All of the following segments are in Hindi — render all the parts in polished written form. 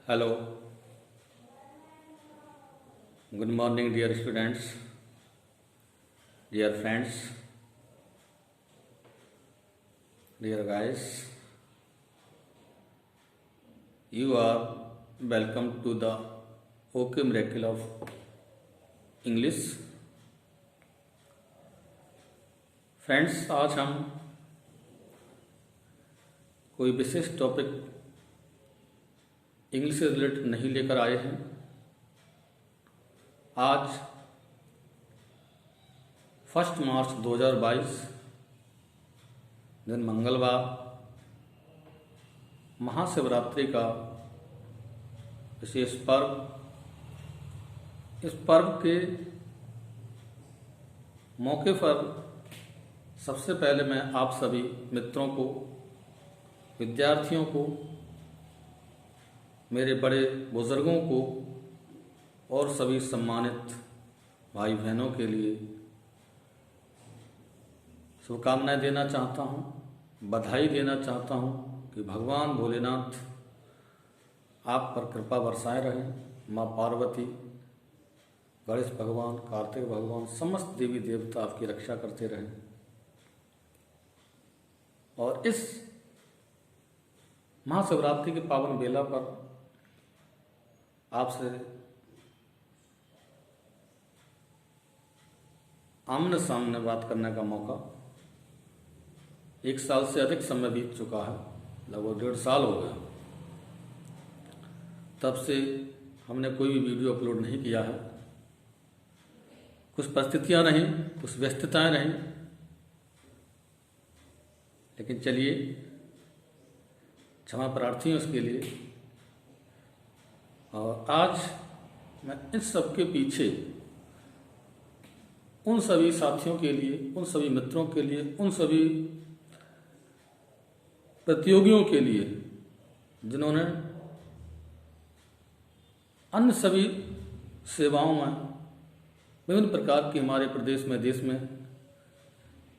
Hello, good morning, dear students, dear friends, dear guys. You are welcome to the OK Miracle of English. Friends, आज हम कोई विशेष टॉपिक इंग्लिश से रिलेटेड नहीं लेकर आए हैं। आज 1 मार्च 2022 दिन मंगलवार महाशिवरात्रि का विशेष पर्व। इस पर्व के मौके पर सबसे पहले मैं आप सभी मित्रों को, विद्यार्थियों को, मेरे बड़े बुजुर्गों को और सभी सम्मानित भाई बहनों के लिए शुभकामनाएं देना चाहता हूं, बधाई देना चाहता हूं कि भगवान भोलेनाथ आप पर कृपा बरसाए रहें। माँ पार्वती, गणेश भगवान, कार्तिक भगवान, समस्त देवी देवता आपकी रक्षा करते रहें। और इस महाशिवरात्रि के पावन बेला पर आपसे आमने सामने बात करने का मौका, 1 साल से अधिक समय बीत चुका है, लगभग 1.5 साल हो गया। तब से हमने कोई भी वीडियो अपलोड नहीं किया है। कुछ परिस्थितियां रहीं, कुछ व्यस्तताएं रहीं, लेकिन चलिए, क्षमा प्रार्थी हूं इसके लिए। और आज मैं इन सब के पीछे उन सभी साथियों के लिए, उन सभी मित्रों के लिए, उन सभी प्रतियोगियों के लिए जिन्होंने अन्य सभी सेवाओं में विभिन्न प्रकार की हमारे प्रदेश में, देश में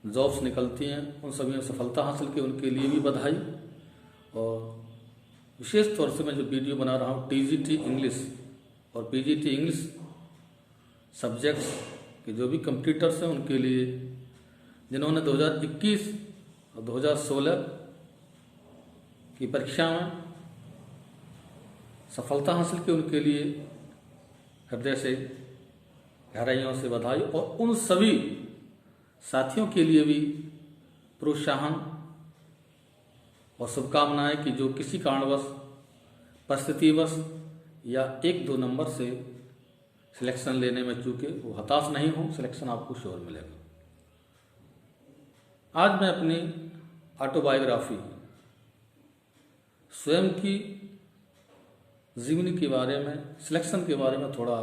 जॉब्स निकलती हैं, उन सभी ने सफलता हासिल की, उनके लिए भी बधाई। और विशेष तौर से मैं जो वीडियो बना रहा हूँ टीजीटी इंग्लिश और पीजीटी इंग्लिश सब्जेक्ट्स के जो भी कंप्यूटर्स हैं उनके लिए, जिन्होंने 2021 और 2016 की परीक्षा में सफलता हासिल की, उनके लिए हृदय से, गहराइयों से बधाई। और उन सभी साथियों के लिए भी प्रोत्साहन और शुभकामनाएं कि जो किसी कारणवश, परिस्थितिवश या 1-2 नंबर से सिलेक्शन लेने में चूके, वो हताश नहीं हो, सिलेक्शन आपको श्योर मिलेगा। आज मैं अपनी ऑटोबायोग्राफी, स्वयं की जीवनी के बारे में, सिलेक्शन के बारे में थोड़ा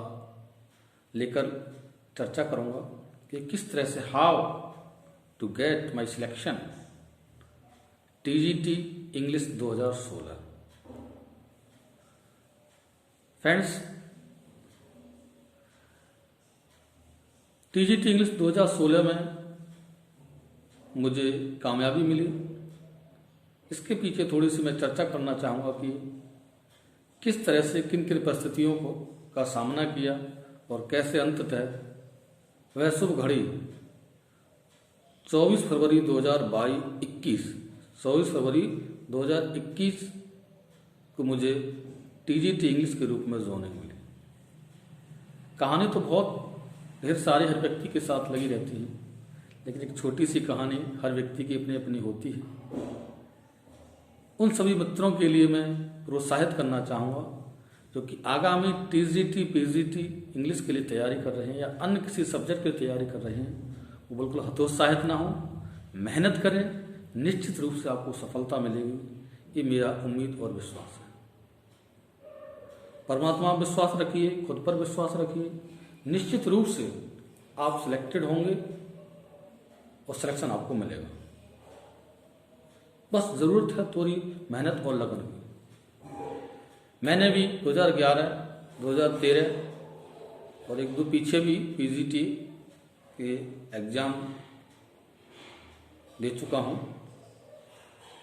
लेकर चर्चा करूंगा कि किस तरह से how to get my selection TGT English 2016। Friends, TGT English 2016 में मुझे कामयाबी मिली। इसके पीछे थोड़ी सी मैं चर्चा करना चाहूँगा कि किस तरह से, किन किन परिस्थितियों का सामना किया और कैसे अंततः वह शुभ घड़ी 24 फरवरी 2021 को मुझे टीजीटी इंग्लिश के रूप में जोनिंग मिली। कहानी तो बहुत ढेर सारे हर व्यक्ति के साथ लगी रहती है, लेकिन एक छोटी सी कहानी हर व्यक्ति की अपनी अपनी होती है। उन सभी मित्रों के लिए मैं प्रोत्साहित करना चाहूँगा जो कि आगामी टीजीटी पीजीटी इंग्लिश के लिए तैयारी कर रहे हैं या अन्य किसी सब्जेक्ट की तैयारी कर रहे हैं, वो बिल्कुल हतोत्साहित ना हो, मेहनत करें, निश्चित रूप से आपको सफलता मिलेगी, ये मेरा उम्मीद और विश्वास है। परमात्मा पर विश्वास रखिए, खुद पर विश्वास रखिए, निश्चित रूप से आप सिलेक्टेड होंगे और सिलेक्शन आपको मिलेगा। बस जरूरत है थोड़ी मेहनत और लगन की। मैंने भी 2011, 2013 और 1-2 पीछे भी पीजीटी के एग्ज़ाम दे चुका हूँ,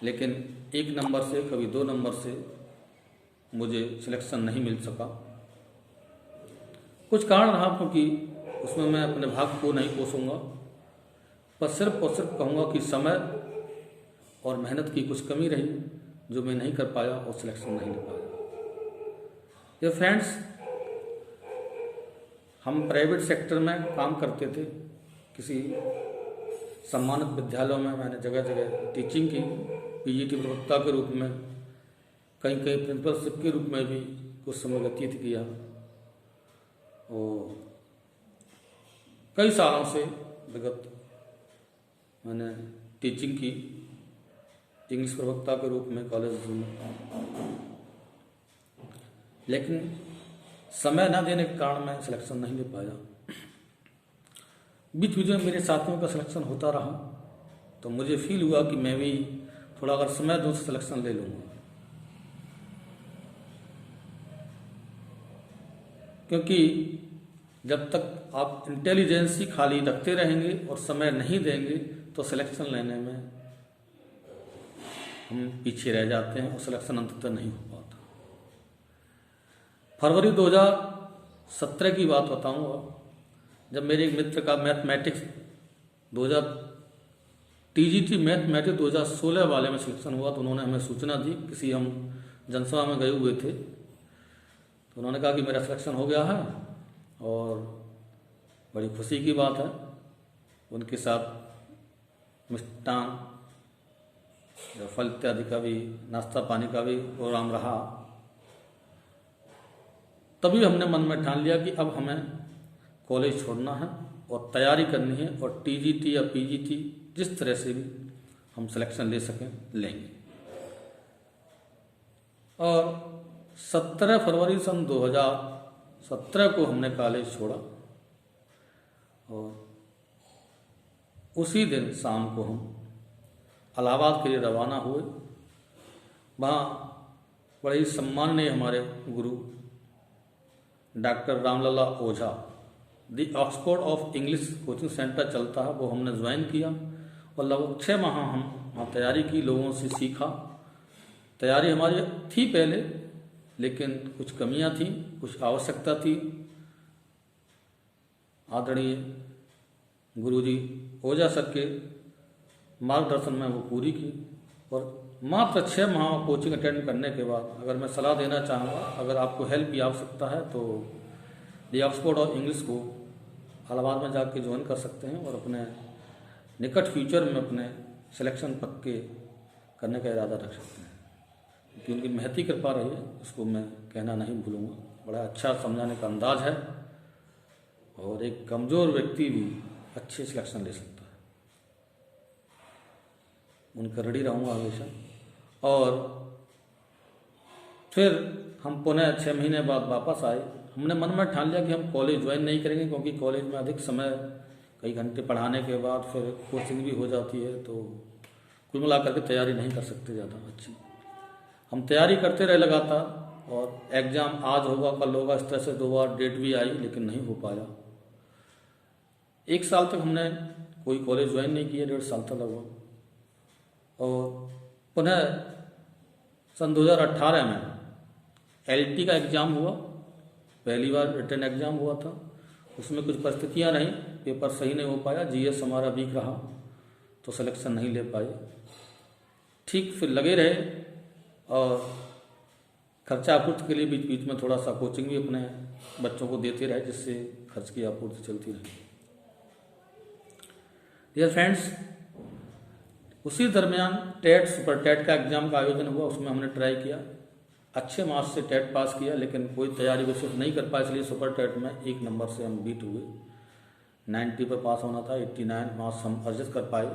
लेकिन 1 नंबर से, कभी 2 नंबर से मुझे सिलेक्शन नहीं मिल सका। कुछ कारण रहा, क्योंकि उसमें मैं अपने भाग्य को नहीं कोसूंगा, पर सिर्फ और सिर्फ कहूँगा कि समय और मेहनत की कुछ कमी रही जो मैं नहीं कर पाया और सिलेक्शन नहीं ले पाया। ये फ्रेंड्स, हम प्राइवेट सेक्टर में काम करते थे, किसी सम्मानित विद्यालयों में मैंने जगह जगह टीचिंग की, पीजीटी प्रवक्ता के रूप में, कहीं कहीं प्रिंसिपलशिप के रूप में भी कुछ समय व्यतीत किया। और कई सालों से विगत मैंने टीचिंग की, इंग्लिश प्रवक्ता के रूप में कॉलेज में, लेकिन समय न देने के कारण मैं सिलेक्शन नहीं ले पाया। बीच बीच में मेरे साथियों का सिलेक्शन होता रहा, तो मुझे फील हुआ कि मैं भी थोड़ा अगर समय दूँ तो सिलेक्शन ले लूँगा, क्योंकि जब तक आप इंटेलिजेंसी खाली रखते रहेंगे और समय नहीं देंगे तो सिलेक्शन लेने में हम पीछे रह जाते हैं और सिलेक्शन अंततः नहीं हो पाता। फरवरी 2017 की बात बताऊंगा, जब मेरे एक मित्र का मैथमेटिक्स 2000 टीजीटी मैथमेटिक्स 2016 वाले में सिलेक्शन हुआ, तो उन्होंने हमें सूचना दी। किसी हम जनसभा में गए हुए थे, तो उन्होंने कहा कि मेरा सिलेक्शन हो गया है और बड़ी खुशी की बात है। उनके साथ मिष्टान या फल इत्यादि का भी, नाश्ता पानी का भी प्रोग्राम रहा। तभी हमने मन में ठान लिया कि अब हमें कॉलेज छोड़ना है और तैयारी करनी है, और टीजीटी या पीजीटी जिस तरह से भी हम सिलेक्शन ले सकें लेंगे। और 17 फरवरी सन 2017 को हमने कॉलेज छोड़ा, और उसी दिन शाम को हम इलाहाबाद के लिए रवाना हुए। वहाँ बड़े ही सम्माननीय हमारे गुरु doctor Ramlala Ojha, the Oxford of English coaching centre चलता है, वो हमने ज्वाइन किया और लगभग 6 माह हम वहाँ तैयारी की, लोगों से सीखा। तैयारी हमारी थी पहले, लेकिन कुछ कमियां थी, कुछ आवश्यकता थी। आदरणीय गुरुजी ओझा सर के मार्गदर्शन में वो पूरी की, और मात्र 6 माह कोचिंग अटेंड करने के बाद अगर मैं सलाह देना चाहूँगा, अगर आपको हेल्प की आवश्यकता है तो दी ऑक्सफोर्ड ऑफ इंग्लिश को इलाहाबाद में जाके ज्वाइन कर सकते हैं और अपने निकट फ्यूचर में अपने सिलेक्शन पक्के करने का इरादा रख सकते हैं, क्योंकि उनकी महती कृपा रही है, उसको मैं कहना नहीं भूलूंगा। बड़ा अच्छा समझाने का अंदाज है, और एक कमज़ोर व्यक्ति भी अच्छे सिलेक्शन ले सकता है। उनका ऋणी रहूँगा हमेशा। और फिर हम पुनः 6 महीने बाद वापस आए। हमने मन में ठान लिया कि हम कॉलेज ज्वाइन नहीं करेंगे, क्योंकि कॉलेज में अधिक समय, कई घंटे पढ़ाने के बाद फिर कोचिंग भी हो जाती है, तो कुल मिलाकर के तैयारी नहीं कर सकते ज़्यादा अच्छी। हम तैयारी करते रहे लगातार, और एग्ज़ाम आज होगा कल होगा इस तरह से 2 बार डेट भी आई, लेकिन नहीं हो पाया। 1 साल तक हमने कोई कॉलेज ज्वाइन नहीं किया, 1.5 साल तक लगभग। और पुनः सन 2018 में एलटी का एग्ज़ाम हुआ, पहली बार रिटन एग्ज़ाम हुआ था। उसमें कुछ परिस्थितियां रहीं, पेपर सही नहीं हो पाया, जीएस हमारा वीक रहा, तो सिलेक्शन नहीं ले पाए। ठीक फिर लगे रहे, और खर्चा आपूर्ति के लिए बीच बीच में थोड़ा सा कोचिंग भी अपने बच्चों को देते रहे, जिससे खर्च की आपूर्ति चलती रही। डियर फ्रेंड्स, उसी दरमियान टेट सुपर टेट का एग्ज़ाम का आयोजन हुआ, उसमें हमने ट्राई किया। अच्छे मार्क्स से टेट पास किया, लेकिन कोई तैयारी विशेष नहीं कर पाए, इसलिए सुपर टेट में 1 नंबर से हम बीट हुए। 90 पर पास होना था, 89 मार्क्स हम अर्जित कर पाए।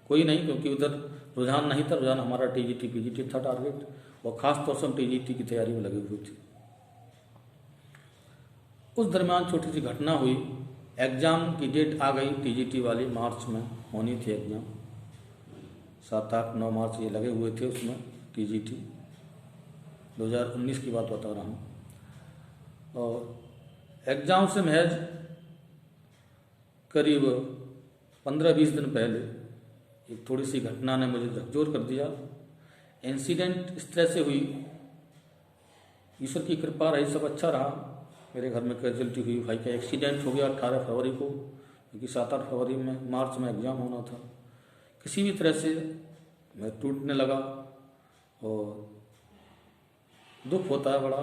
कोई नहीं, क्योंकि उधर रुझान नहीं था, रुझान हमारा टीजीटी पीजीटी था टारगेट, और ख़ास तौर से हम टीजीटी की तैयारी में लगे हुए थे। उस दरमियान छोटी सी घटना हुई। एग्ज़ाम की डेट आ गई टीजीटी वाली, मार्च में होनी थी एग्ज़ाम, 7, 8, 9 मार्च ये लगे हुए थे उसमें। टीजीटी 2019 की बात बता रहा हूँ। और एग्ज़ाम से महज करीब 15-20 दिन पहले एक थोड़ी सी घटना ने मुझे झकझोर कर दिया। इंसिडेंट इस तरह से हुई ईश्वर की कृपा रही, सब अच्छा रहा। मेरे घर में कैजुअलिटी हुई, भाई का एक्सीडेंट हो गया 18 फरवरी को, क्योंकि 7-8 फरवरी में मार्च में एग्ज़ाम होना था। किसी भी तरह से मैं टूटने लगा और दुख होता है बड़ा।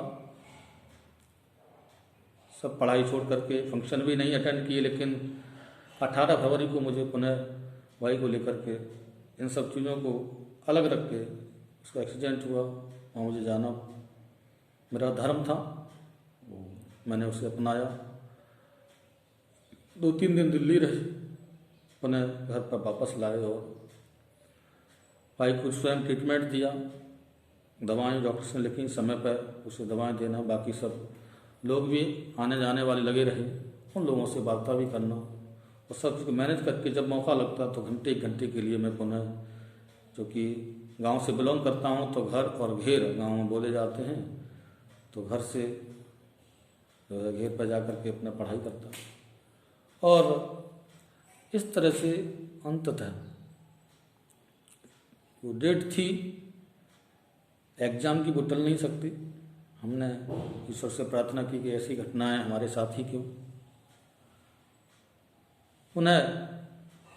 सब पढ़ाई छोड़ करके फंक्शन भी नहीं अटेंड किए, लेकिन 18 फरवरी को मुझे पुनः भाई को लेकर के इन सब चीज़ों को अलग रख के उसका एक्सीडेंट हुआ, वहाँ मुझे जाना मेरा धर्म था, मैंने उसे अपनाया। 2-3 दिन दिल्ली रहे, पुनः घर पर वापस लाए और भाई को स्वयं ट्रीटमेंट दिया। दवाएं डॉक्टर्स ने लिखी, समय पर उसे दवाएं देना। बाकी सब लोग भी आने जाने वाले लगे रहे, उन लोगों से वार्ता भी करना और सब चीज़ मैनेज करके जब मौका लगता तो घंटे 1 घंटे के लिए मैं पुनः, जो कि गांव से बिलोंग करता हूं तो घर और घेर गांव में बोले जाते हैं, तो घर से जो है घेर पर जा कर के अपना पढ़ाई करता। और इस तरह से अंततः वो डेट थी एग्ज़ाम की, वो टल नहीं सकती। हमने ईश्वर से प्रार्थना की कि ऐसी घटनाएं हमारे साथ ही क्यों। पुनः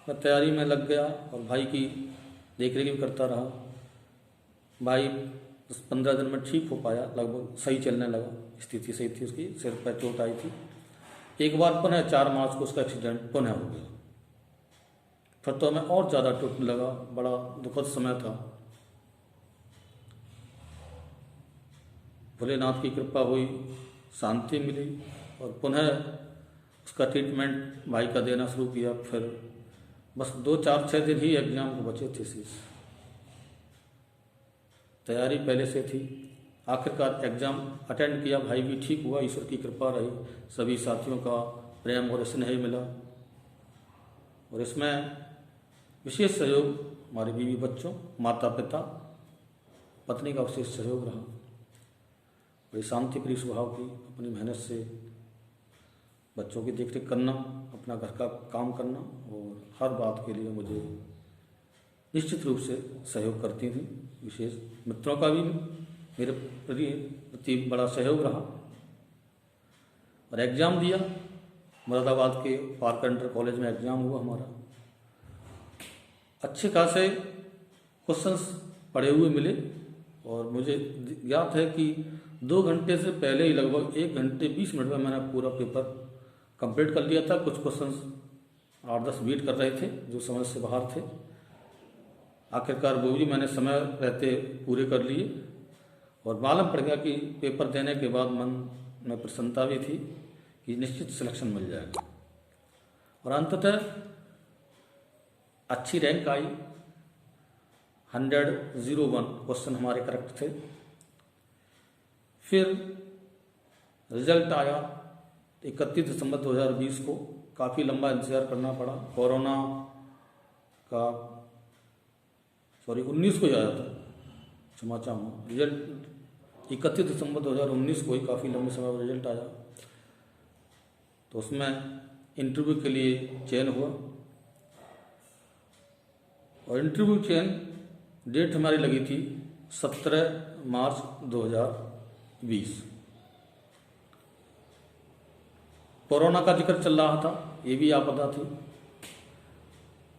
मैं तैयारी में लग गया और भाई की देख रेख भी करता रहा। भाई 15 दिन में ठीक हो पाया, लगभग सही चलने लगा, स्थिति सही थी उसकी, सिर पर चोट आई थी। एक बार पुनः 4 मार्च को उसका एक्सीडेंट पुनः हो गया, फिर तो हमें और ज़्यादा टूटने लगा। बड़ा दुखद समय था। भोलेनाथ की कृपा हुई, शांति मिली और पुनः उसका ट्रीटमेंट भाई का देना शुरू किया। फिर बस 2-4-6 दिन ही एग्जाम को बचे थे शेष, तैयारी पहले से थी। आखिरकार एग्ज़ाम अटेंड किया, भाई भी ठीक हुआ, ईश्वर की कृपा रही, सभी साथियों का प्रेम और स्नेह मिला। और इसमें विशेष सहयोग हमारे बीवी बच्चों, माता पिता, पत्नी का विशेष सहयोग रहा। बड़ी शांति प्रिय स्वभाव की, अपनी मेहनत से बच्चों की देखरेख करना, अपना घर का काम करना और हर बात के लिए मुझे निश्चित रूप से सहयोग करती थी। विशेष मित्रों का भी मेरे प्रति बड़ा सहयोग रहा। और एग्ज़ाम दिया, मुरादाबाद के पार्क इंटर कॉलेज में एग्ज़ाम हुआ हमारा। अच्छे खासे क्वेश्चंस पढ़े हुए मिले और मुझे ज्ञात है कि 2 घंटे से पहले ही लगभग 1 घंटे 20 मिनट में मैंने पूरा पेपर कंप्लीट कर लिया था। कुछ क्वेश्चंस 8-10 बीट कर रहे थे जो समझ से बाहर थे। आखिरकार वो भी मैंने समय रहते पूरे कर लिए और मालूम पड़ गया कि पेपर देने के बाद मन में प्रसन्नता भी थी कि निश्चित सिलेक्शन मिल जाएगा। और अंततः अच्छी रैंक आई, 101 क्वेश्चन हमारे करेक्ट थे। फिर रिजल्ट आया 31 दिसंबर 2020 को। काफ़ी लंबा इंतज़ार करना पड़ा, कोरोना का 19 को ही आया था, क्षमा चाहूँ। रिजल्ट 31 दिसंबर 2019 को ही काफ़ी लंबे समय में रिजल्ट आया। तो उसमें इंटरव्यू के लिए चयन हुआ और इंटरव्यू चयन डेट हमारी लगी थी 17 मार्च 2020। कोरोना का जिक्र चल रहा था, ये भी आपदा थी।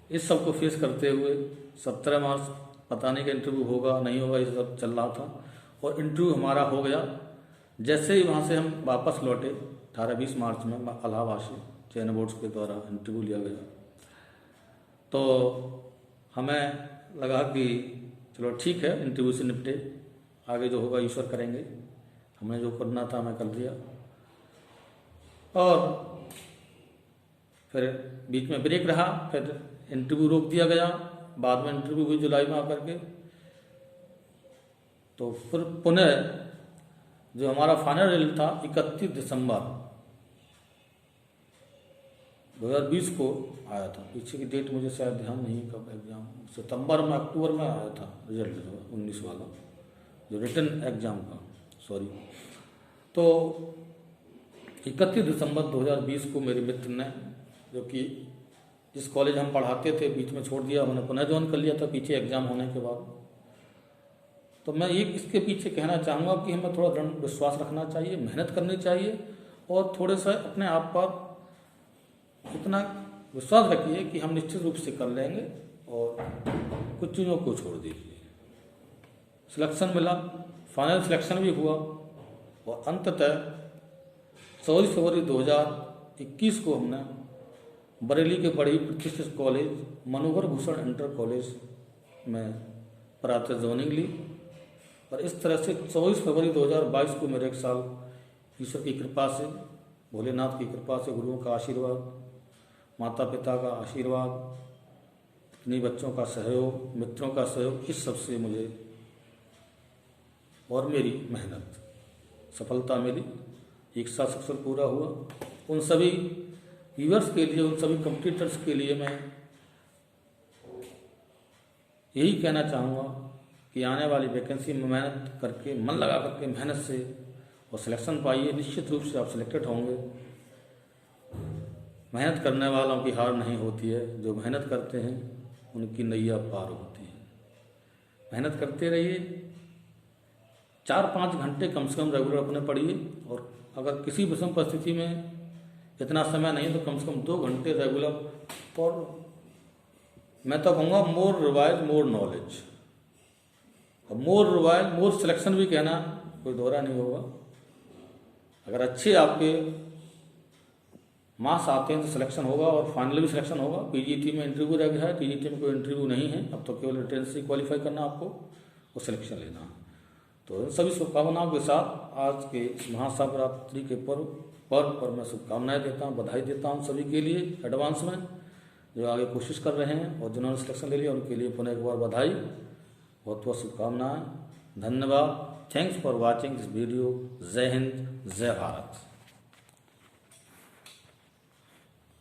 इस सब को फेस करते हुए 17 मार्च पता नहीं कि इंटरव्यू होगा नहीं होगा, ये सब चल रहा था। और इंटरव्यू हमारा हो गया। जैसे ही वहाँ से हम वापस लौटे 18-20 मार्च में इलाहाबाद से चयन बोर्ड्स के द्वारा इंटरव्यू लिया गया। तो हमें लगा कि चलो ठीक है, इंटरव्यू से निपटे, आगे जो होगा ईश्वर करेंगे। हमने जो करना था हमें कर दिया। और फिर बीच में ब्रेक रहा, फिर इंटरव्यू रोक दिया गया। बाद में इंटरव्यू हुई जुलाई में आकर के। तो फिर पुनः जो हमारा फाइनल रिजल्ट था 31 दिसंबर 2020 को आया था। पीछे की डेट मुझे शायद ध्यान नहीं कब एग्ज़ाम, सितंबर में अक्टूबर में आया था रिजल्ट जो 19 वाला, जो रिटन एग्ज़ाम का, सॉरी। तो 31 दिसंबर 2020 को मेरे मित्र ने, जो कि जिस कॉलेज हम पढ़ाते थे, बीच में छोड़ दिया, उन्होंने पुनः ज्वाइन कर लिया था पीछे एग्ज़ाम होने के बाद। तो मैं ये इसके पीछे कहना चाहूँगा कि हमें थोड़ा दृढ़ विश्वास रखना चाहिए, मेहनत करनी चाहिए और थोड़े सा अपने आप पर इतना विश्वास रखिए कि हम निश्चित रूप से कर लेंगे और कुछ चीज़ों को छोड़ दीजिए। सिलेक्शन मिला, फाइनल सिलेक्शन भी हुआ और अंततः 24 फरवरी 2021 को हमने बरेली के बड़ी प्रतिष्ठित कॉलेज मनोहर भूषण इंटर कॉलेज में प्रातः जोनिंग ली और इस तरह से 24 फरवरी 2022 को मेरे एक साल ईश्वर की कृपा से, भोलेनाथ की कृपा से, गुरुओं का आशीर्वाद, माता पिता का आशीर्वाद, अपने बच्चों का सहयोग, मित्रों का सहयोग, इस सब से मुझे और मेरी मेहनत सफलता मिली। एक साल सफल पूरा हुआ। उन सभी व्यूअर्स के लिए, उन सभी कंपटीटर्स के लिए मैं यही कहना चाहूँगा कि आने वाली वैकेंसी में मेहनत करके, मन लगा करके मेहनत से और सिलेक्शन पाइए। निश्चित रूप से आप सिलेक्टेड होंगे। मेहनत करने वालों की हार नहीं होती है, जो मेहनत करते हैं उनकी नैया पार होती है। मेहनत करते रहिए, 4-5 घंटे कम से कम रेगुलर अपने पढ़िए और अगर किसी विषम परिस्थिति में इतना समय नहीं तो कम से कम 2 घंटे रेगुलर। और मैं तो कहूँगा मोर रिवाइज मोर नॉलेज, और मोर रिवाइज मोर सिलेक्शन भी कहना कोई दोहरा नहीं होगा। अगर अच्छे आपके मार्क्स आते हैं तो सिलेक्शन होगा और फाइनल भी सिलेक्शन होगा। पीजीटी में इंटरव्यू रह गया है, टीजीटी में कोई इंटरव्यू नहीं है, अब तो केवल रिटन से क्वालिफाई करना आपको और सिलेक्शन लेना। तो इन सभी शुभकामनाओं के साथ आज के इस महाशिवरात्रि के पर्व पर मैं शुभकामनाएं देता हूँ, बधाई देता हूँ सभी के लिए एडवांस में, जो आगे कोशिश कर रहे हैं और जिन्होंने सिलेक्शन ले लिया उनके लिए पुनः एक बार बधाई, बहुत बहुत शुभकामनाएं। धन्यवाद। Thanks for watching this video. जय हिंद, जय भारत।